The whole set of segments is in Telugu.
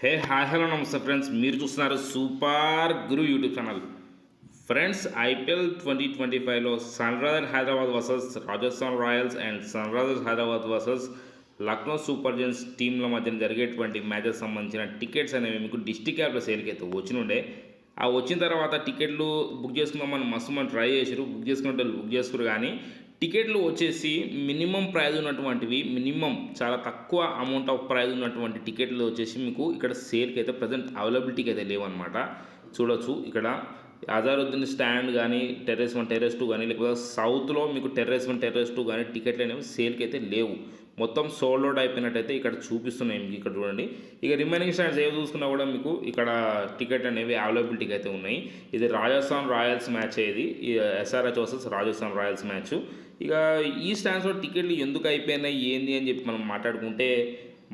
హే హాయ్ హలో నమస్తే ఫ్రెండ్స్, మీరు చూస్తున్నారు super Guru YouTube channel. Friends, IPL 2025లో Sunrisers Hyderabad versus Rajasthan Royals and Sunrisers Hyderabad versus Lucknow Super Giants టీంల మధ్యన జరిగేటువంటి మ్యాచెస్ సంబంధించిన టికెట్స్ అనేవి మీకు డిస్టిక్ యాప్లో సేల్కి అయితే వచ్చినుండే. ఆ వచ్చిన తర్వాత టికెట్లు బుక్ చేసుకుందామని మస్తు ట్రై చేసారు, బుక్ చేసుకునే వాళ్ళు బుక్ చేసుకురు. కానీ టికెట్లు వచ్చేసి మినిమం ప్రైజ్ ఉన్నటువంటివి, మినిమం చాలా తక్కువ అమౌంట్ ఆఫ్ ప్రైజ్ ఉన్నటువంటి టికెట్లు వచ్చేసి మీకు ఇక్కడ సేల్కి అయితే ప్రజెంట్ అవైలబిలిటీకి అయితే లేవన్నమాట. చూడొచ్చు ఇక్కడ అజారుద్దీన్ స్టాండ్ కానీ టెర్రస్ 1 టెర్రస్ 2 కానీ లేకపోతే సౌత్లో మీకు టెర్రస్ 1 టెర్రస్ 2 కానీ టికెట్లు అనేవి సేల్కి అయితే లేవు. మొత్తం సోల్డ్ అవుట్ అయిపోయినట్టయితే ఇక్కడ చూపిస్తున్నాయి మీకు. ఇక్కడ చూడండి, ఇక రిమైనింగ్ స్టాండ్స్ ఏవి చూసుకున్నా కూడా మీకు ఇక్కడ టికెట్ అనేవి అవైలబిలిటీకి అయితే ఉన్నాయి. ఇది రాజస్థాన్ రాయల్స్ మ్యాచ్, ఇది SRH versus Rajasthan Royals match. ఇక ఈ స్టాండ్స్లో టికెట్లు ఎందుకు అయిపోయినాయి ఏంది అని చెప్పి మనం మాట్లాడుకుంటే,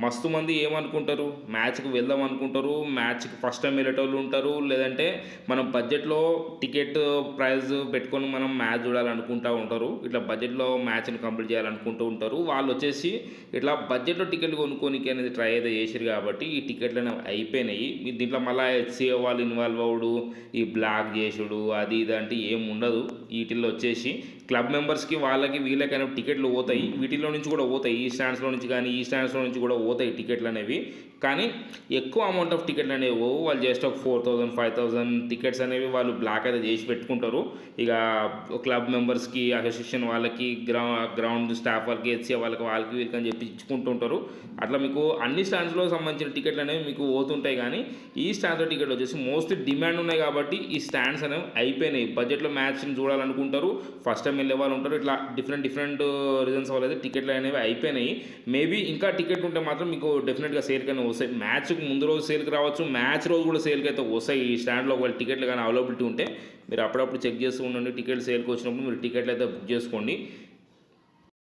మస్తు మంది ఏమనుకుంటారు, మ్యాచ్కి వెళ్దాం అనుకుంటారు, మ్యాచ్కి ఫస్ట్ టైం వెళ్ళేటోళ్ళు ఉంటారు, లేదంటే మనం బడ్జెట్లో టికెట్ ప్రైస్ పెట్టుకొని మనం మ్యాచ్ చూడాలనుకుంటూ ఉంటారు. ఇట్లా బడ్జెట్లో మ్యాచ్ని కంప్లీట్ చేయాలనుకుంటూ ఉంటారు. వాళ్ళు వచ్చేసి ఇట్లా బడ్జెట్లో టికెట్లు కొనుక్కోనికి అనేది ట్రై అయితే చేసారు కాబట్టి ఈ టికెట్లు అనేవి అయిపోయినాయి. దీంట్లో మళ్ళీ హెచ్సిఏ వాళ్ళు ఇన్వాల్వ్ అవ్వడు, ఈ బ్లాక్ చేసుడు అది ఇది అంటే ఏం ఉండదు. వీటిల్లో వచ్చేసి క్లబ్ మెంబర్స్కి వాళ్ళకి వీళ్ళకైనా టికెట్లు పోతాయి, వీటిలో నుంచి కూడా పోతాయి, ఈ స్టాండ్స్లో నుంచి కానీ ఈ స్టాండ్స్లో నుంచి కూడా పోతాయి టికెట్లు అనేవి. కానీ ఎక్కువ అమౌంట్ ఆఫ్ టికెట్లు అనేవి వాళ్ళు జస్ట్ ఒక 4,000 5,000 టికెట్స్ అనేవి వాళ్ళు బ్లాక్ అయితే చేసి పెట్టుకుంటారు. ఇక క్లబ్ మెంబర్స్కి, అసోసియేషన్ వాళ్ళకి, గ్రౌండ్ స్టాఫ్ వాళ్ళకి, హెచ్సిఏ వాళ్ళకి వీళ్ళకి అని చెప్పి ఇచ్చుకుంటుంటారు. అట్లా మీకు అన్ని స్టాండ్స్లో సంబంధించిన టికెట్లు అనేవి మీకు పోతుంటాయి. కానీ ఈ స్టాండ్స్లో టికెట్లు వచ్చేసి మోస్ట్లీ డిమాండ్ ఉన్నాయి కాబట్టి ఈ స్టాండ్స్ అనేవి అయిపోయినాయి. బడ్జెట్లో మ్యాచ్ని చూడాలనుకుంటారు, ఫస్ట్ టైం వెళ్ళే వాళ్ళు ఉంటారు, ఇట్లా డిఫరెంట్ రీజన్స్ వల్ల అయితే టికెట్లు అనేవి అయిపోయినాయి. మేబీ ఇంకా టికెట్ ఉంటే మాత్రం మీకు డెఫినెట్గా సేల్కి అయినా వస్తాయి. మ్యాచ్కి ముందు రోజు సేల్కి రావచ్చు, మ్యాచ్ రోజు కూడా సేల్కి అయితే వస్తాయి. ఈ స్టాండ్లో ఒకవేళ టికెట్లు కానీ అవైలబిలిటీ ఉంటే మీరు అప్పుడప్పుడు చెక్ చేస్తూ ఉండండి. టికెట్ సేల్కి వచ్చినప్పుడు మీరు టికెట్లు అయితే బుక్ చేసుకోండి.